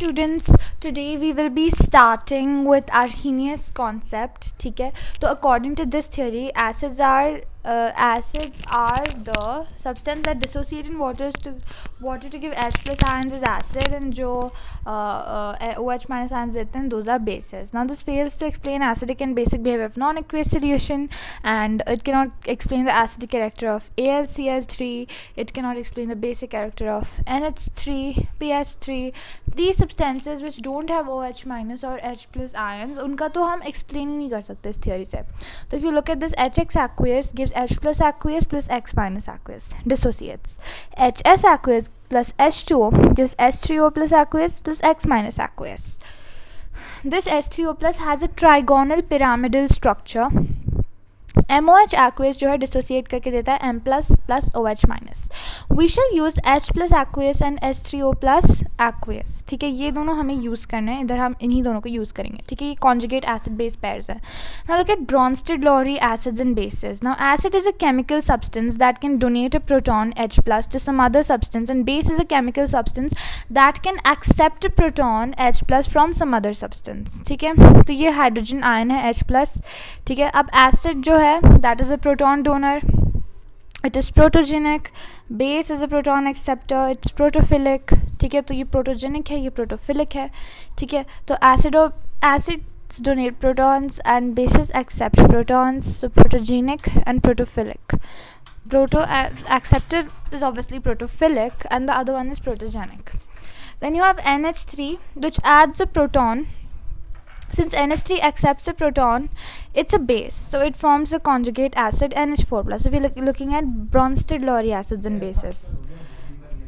students, today we will be starting with Arrhenius concept. ठीक है, तो according to this theory, acids are the substance that dissociate in water to give H plus ions is acid, and जो OH minus ions देते हैं those are bases. Now this fails to explain acidic and basic behavior of non-aqueous solution, and it cannot explain the acidic character of AlCl3. It cannot explain the basic character of NH3, PH3. These substances which don't have OH minus or H plus ions, उनका तो हम explain ही नहीं कर सकते इस theory से. So if you look at this, HX aqueous gives H plus aqueous plus X minus aqueous, dissociates. HS aqueous plus H2O gives H3O plus aqueous plus X minus aqueous. This H3O plus has a trigonal pyramidal structure. MOH aqueous जो है dissociate करके देता है M plus plus OH minus. We shall use H plus aqueous and H3O plus aqueous. ठीक है, ये दोनों हमें यूज़ करना है, इधर हम इन्हीं दोनों को यूज़ करेंगे. ठीक है, ये conjugate acid base pairs है. Now look at Bronsted-Lowry acids and bases. Now acid is a chemical substance that can donate a proton H plus to some other substance, and base is a chemical substance that can accept a proton H plus from some other substance. ठीक है, तो ये hydrogen ion है H plus. ठीक है, अब acid जो है that is a proton donor. It is protogenic. Base is a proton acceptor. It's protophilic. ठीक है, तो ये protogenic है, ये protophilic है. ठीक है, तो acids donate protons and bases accept protons. So protogenic and protophilic. Acceptor is obviously protophilic, and the other one is protogenic. Then you have NH3, which adds a proton. Since NH3 accepts a proton, it's a base, so it forms a conjugate acid NH4 plus. So we're looking at Bronsted-Lowry acids and bases.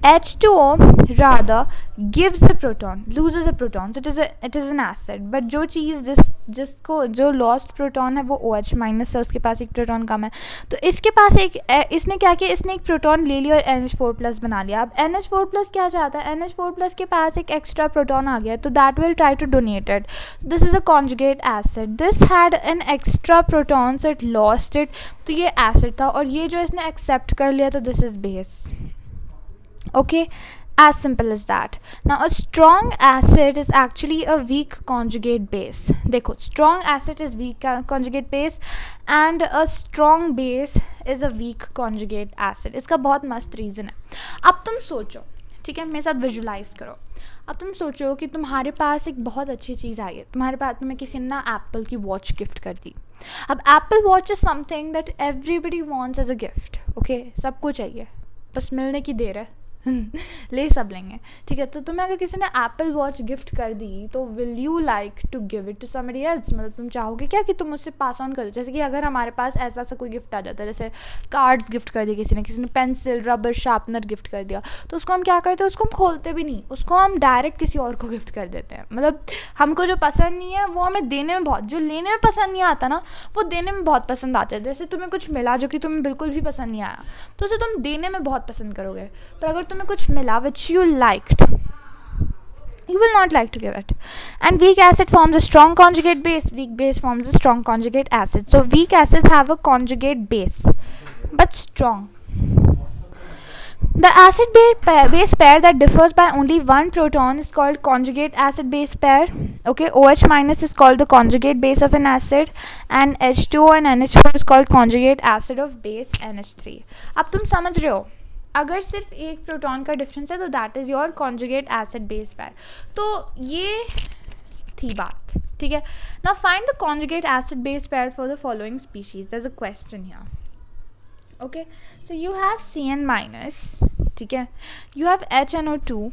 H2O rather gives a proton, loses a proton, so it is an acid. But जो चीज़ जिसको जो lost proton है वो OH minus है, उसके पास एक proton कम है, तो इसके पास इसने क्या किया, इसने एक proton ले लिया और NH4 plus बना लिया. अब NH4 plus क्या चाहता है, NH4 plus के पास एक extra proton आ गया, तो that will try to donate it. This is a conjugate acid. This had an extra proton, so it lost it. तो ये acid था, और ये जो इसने accept कर लिया, तो this is base. Okay, as simple as that. Now a strong acid is actually a weak conjugate base. देखो, strong acid is weak conjugate base, and a strong base is a weak conjugate acid. इसका बहुत मस्त reason है. अब तुम सोचो, ठीक है, मेरे साथ विजुलाइज करो. अब तुम सोचो कि तुम्हारे पास एक बहुत अच्छी चीज़ आई है, तुम्हें किसी ने ना एप्पल की वॉच गिफ्ट कर दी. अब Apple watch is something that everybody wants as a gift. Okay, सबको चाहिए, बस मिलने की देर है. ले सब लेंगे. ठीक है, तो तुम्हें अगर किसी ने एप्पल वॉच गिफ्ट कर दी, तो will you like to give it to somebody else? मतलब तुम चाहोगे क्या कि तुम उससे पास ऑन कर दो? जैसे कि अगर हमारे पास ऐसा कोई गिफ्ट आ जाता है, जैसे कार्ड्स गिफ्ट कर दिए किसी ने पेंसिल, रबर, शार्पनर गिफ्ट कर दिया, तो उसको हम क्या करते हैं, उसको हम खोलते भी नहीं, उसको हम डायरेक्ट किसी और को गिफ्ट कर देते हैं. मतलब हमको जो पसंद नहीं है वो हमें देने में बहुत, जो लेने में पसंद नहीं आता ना, वो देने में बहुत पसंद आता है. जैसे तुम्हें कुछ मिला जो कि तुम्हें बिल्कुल भी पसंद नहीं आया, तो उसे तुम देने में बहुत पसंद करोगे. पर अगर तुम्हें कुछ मिला which you liked, you will not like to give it. And weak acid forms a strong conjugate base. Weak base forms a strong conjugate acid. So weak acids have a conjugate base, but strong. The acid base pair that differs by only one proton is called conjugate acid base pair. Okay, OH minus is called the conjugate base of an acid, and H2O and NH4 is called conjugate acid of base NH3. अब तुम समझ रहे हो, अगर सिर्फ एक proton का difference है तो that is your conjugate acid base pair. तो ये थी बात. ठीक है, now find the conjugate acid base pair for the following species. There is a question here. Okay, so you have CN minus. ठीक है, यू हैव HNO2.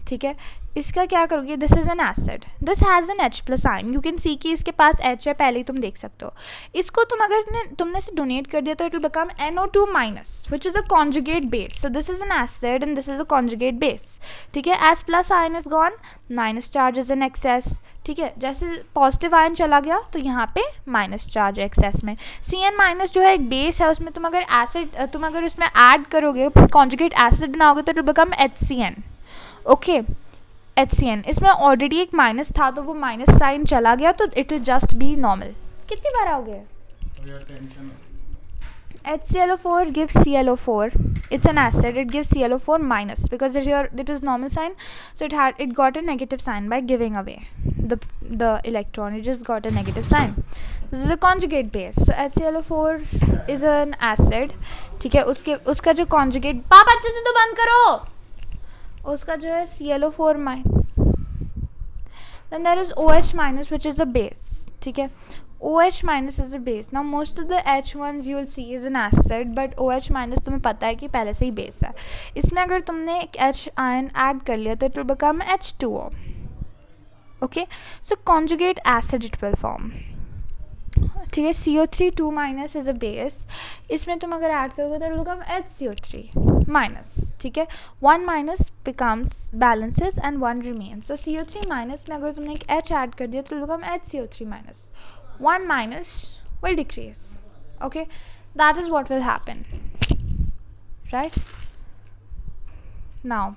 ठीक है, इसका क्या करोगे, this is an acid, this has an H plus ion. You can see कि इसके पास H है, पहले ही तुम देख सकते हो. इसको तुमने इसे डोनेट कर दिया, तो it will become NO2 minus, which is a conjugate base. So this is an acid and this is a conjugate base. ठीक है, H plus ion is gone, minus charge is in excess. ठीक है, जैसे positive ion चला गया तो यहाँ पे माइनस चार्ज है एक्सेस में. CN माइनस जो है एक बेस है, उसमें तुम अगर उसमें ऐड करोगे, कॉन्जुगेट एसिड बनाओगे, तो it will become HCN. Okay, HCN, इसमें ऑलरेडी एक माइनस था, तो वो माइनस साइन चला गया, तो it will just be normal. कितनी बार आओगे? HClO4 gives ClO4. It's an acid. It gives ClO4 minus because it was normal sign, so it got a negative sign by giving away the electron. It just got a negative sign. This is a conjugate base. So HClO4 is an acid. ठीक है, उसका जो conjugate, पापा अच्छे से तो बंद करो, उसका जो है ClO4 minus. Then there is OH minus, which is a base. ठीक है, OH minus is a base. Now most of the H ones you will see is an acid, but OH minus तुम्हें पता है कि पहले से ही base है. इसमें अगर तुमने एक H ion add कर लिया तो it will become H2O. Okay, so conjugate acid it will form. ठीक है, CO3 2 minus is a base. इसमें तुम अगर ऐड करोगे तो it will become HCO3 minus. ठीक है, 1 minus becomes balances and 1 remains. So CO3 minus में अगर तुमने एक H ऐड कर दिया तो it will become HCO3 minus. 1 minus will decrease. Okay, that is what will happen, right? Now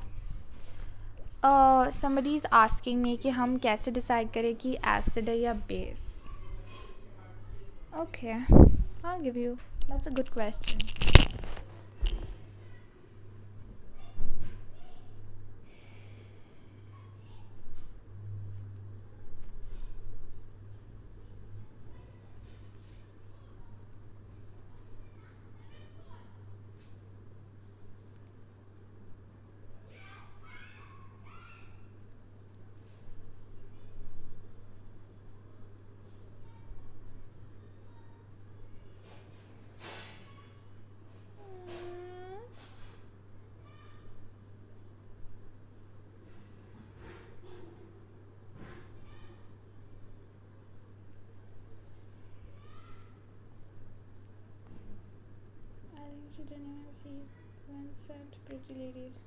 somebody is asking me कि हम कैसे decide करें कि acid है या base. Okay, I'll give you. That's a good question. She didn't even see when said pretty ladies.